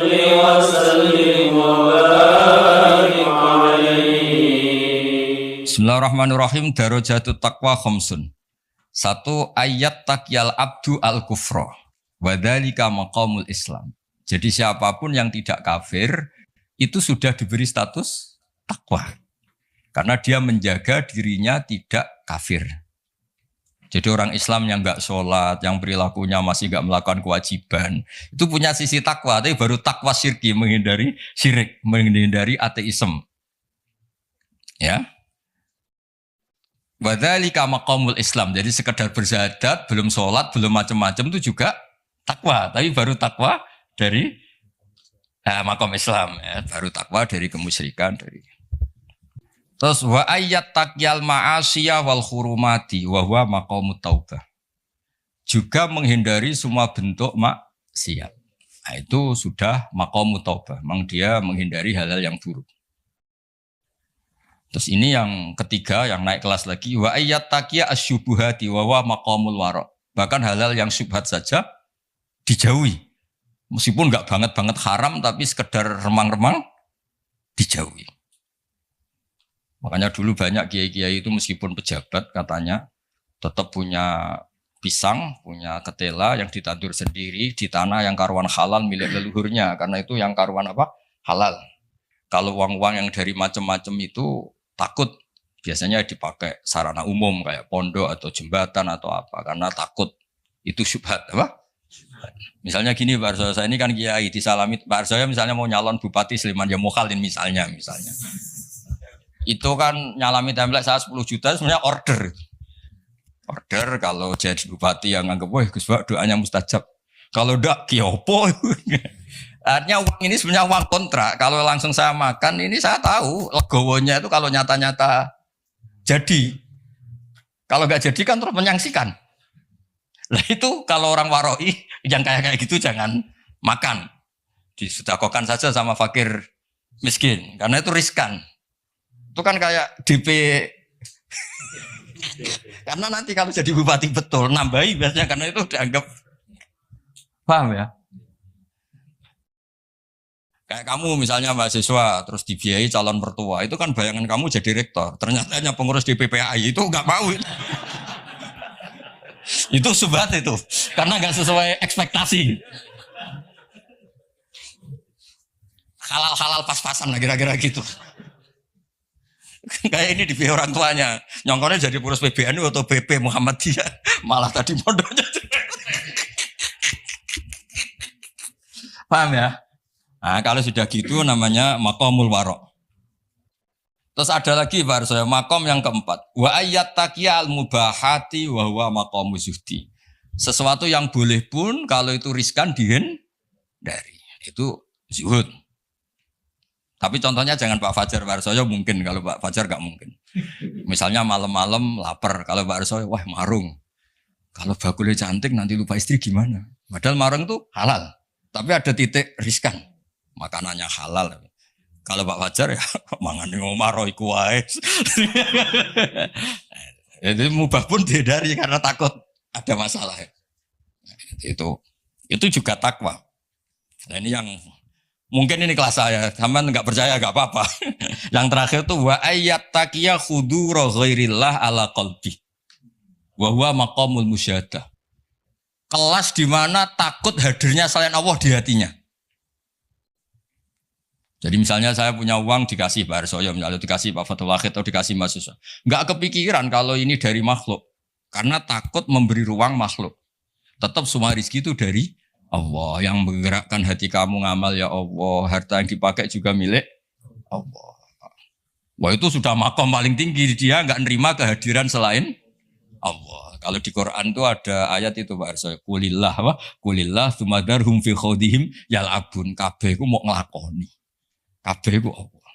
وسلم وبارك عليه. Bismillahirrahmanirrahim. Darajatut taqwa khamsun. Satu, ayat takyal abdu al kufra wa dzalika maqamul Islam. Jadi siapapun yang tidak kafir itu sudah diberi status takwa. Karena dia menjaga dirinya tidak kafir. Jadi orang Islam yang enggak sholat, yang perilakunya masih enggak melakukan kewajiban, itu punya sisi takwa, tapi baru takwa syirki, menghindari syirik, menghindari ateisme. Ya. Wa dzalika maqamul Islam. Jadi sekedar bersyahadat, belum sholat, belum macam-macam itu juga takwa, tapi baru takwa dari maqam Islam, ya. Baru takwa dari kemusyrikan, dari. Terus wa ayyat takyal ma'asiyah wal hurumati wa huwa maqamut taubah. Juga menghindari semua bentuk maksiat. Nah, itu sudah maqamut taubah. Memang dia menghindari hal-hal yang buruk. Terus ini yang ketiga yang naik kelas lagi wa ayyat taqiya asyubuhati wa huwa maqamul wara. Bahkan hal-hal yang syubhat saja dijauhi. Meskipun enggak banget haram tapi sekedar remang-remang dijauhi. Makanya dulu banyak kiai-kiai itu meskipun pejabat katanya tetap punya pisang, punya ketela yang ditandur sendiri di tanah yang karuan halal milik leluhurnya. Karena itu yang karuan apa? Halal. Kalau uang-uang yang dari macam-macam itu takut biasanya dipakai sarana umum kayak pondok atau jembatan atau apa. Karena takut itu syubhat apa? Misalnya gini Pak Arsoyo, saya ini kan kiai disalami Pak Arsoyo misalnya mau nyalon bupati Sleman ya mukhalin misalnya. Itu kan nyalami template saya 10 juta sebenarnya order kalau jadi bupati yang nganggep wah Gus Pak doanya mustajab. Kalau ndak kiopo. Artinya uang ini sebenarnya uang kontrak. Kalau langsung saya makan ini saya tahu legowonya itu kalau nyata-nyata jadi. Kalau nggak jadi kan terus menyangsikan. Nah itu kalau orang waroi yang kayak gitu jangan makan. Disedekahkan saja sama fakir miskin karena itu riskan. Itu kan kayak DP. Karena nanti kalau jadi bupati betul nambahi biasanya karena itu dianggap paham ya. Kayak kamu misalnya mahasiswa terus dibiayai calon mertua itu kan bayangan kamu jadi rektor. Ternyata hanya pengurus DPPAI itu nggak mau. Itu subhat itu karena nggak sesuai ekspektasi. Halal pas-pasan lah kira-kira gitu. Kayak ini dibiayai orang tuanya, nyongkornya jadi pengurus PBNU atau BP Muhammadiyah, malah tadi modalnya. Paham ya? Nah, kalau sudah gitu namanya maqamul wara'. Terus ada lagi Pak Arsoyo, maqam yang keempat. Wa ayyat taqiyal mubahati wa huwa maqamuz zuhdi. Sesuatu yang boleh pun kalau itu riskan dihindari. Itu zuhud. Tapi contohnya jangan Pak Fajar, Pak Arsoyo mungkin, kalau Pak Fajar nggak mungkin. Misalnya malam-malam lapar, kalau Pak Arsoyo wah marung. Kalau bakulnya cantik nanti lupa istri gimana? Padahal marung itu halal, tapi ada titik riskan. Makanannya halal. Kalau Pak Fajar ya mangan ngomaro iku wae. Jadi mubah pun dihindari karena takut ada masalah. Itu juga takwa. Nah ini yang mungkin ini kelas saya, sampean nggak percaya nggak apa-apa. Yang terakhir tuh wa ayyat taqiya khudura ghairillah ala qalbi. Wa huwa maqamul musyahadah. Kelas di mana takut hadirnya selain Allah di hatinya. Jadi misalnya saya punya uang dikasih Pak Arsoyo, misalnya dikasih Pak Fatul Wahid atau dikasih mahasiswa. Nggak kepikiran kalau ini dari makhluk. Karena takut memberi ruang makhluk. Tetap semua rezeki itu dari Allah. Yang menggerakkan hati kamu ngamal ya Allah. Harta yang dipakai juga milik Allah. Wah itu sudah makom paling tinggi. Dia nggak nerima kehadiran selain Allah. Kalau di Quran itu ada ayat itu Pak Arsoyo. Kulillah wa kulillah sumadarhum fi khodihim yal'abun. Kabeh ku mau ngelakoni. Kabeh ku Allah.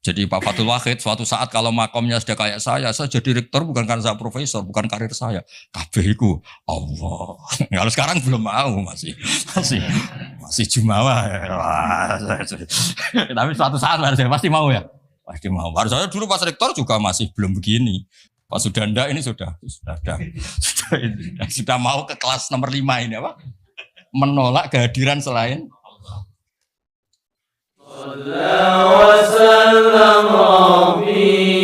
Jadi Pak Fatul Wahid suatu saat kalau makomnya sudah kayak saya jadi rektor bukan karena saya profesor, bukan karir saya. Kabeh ku Allah. Kalau sekarang belum mau masih jumawa. Tapi suatu saat saya pasti mau ya. Pasti mau. Saya dulu pas rektor juga masih belum begini. Pak Sudanda ini sudah mau ke kelas nomor 5 ini apa? Menolak kehadiran selain وسلم ربي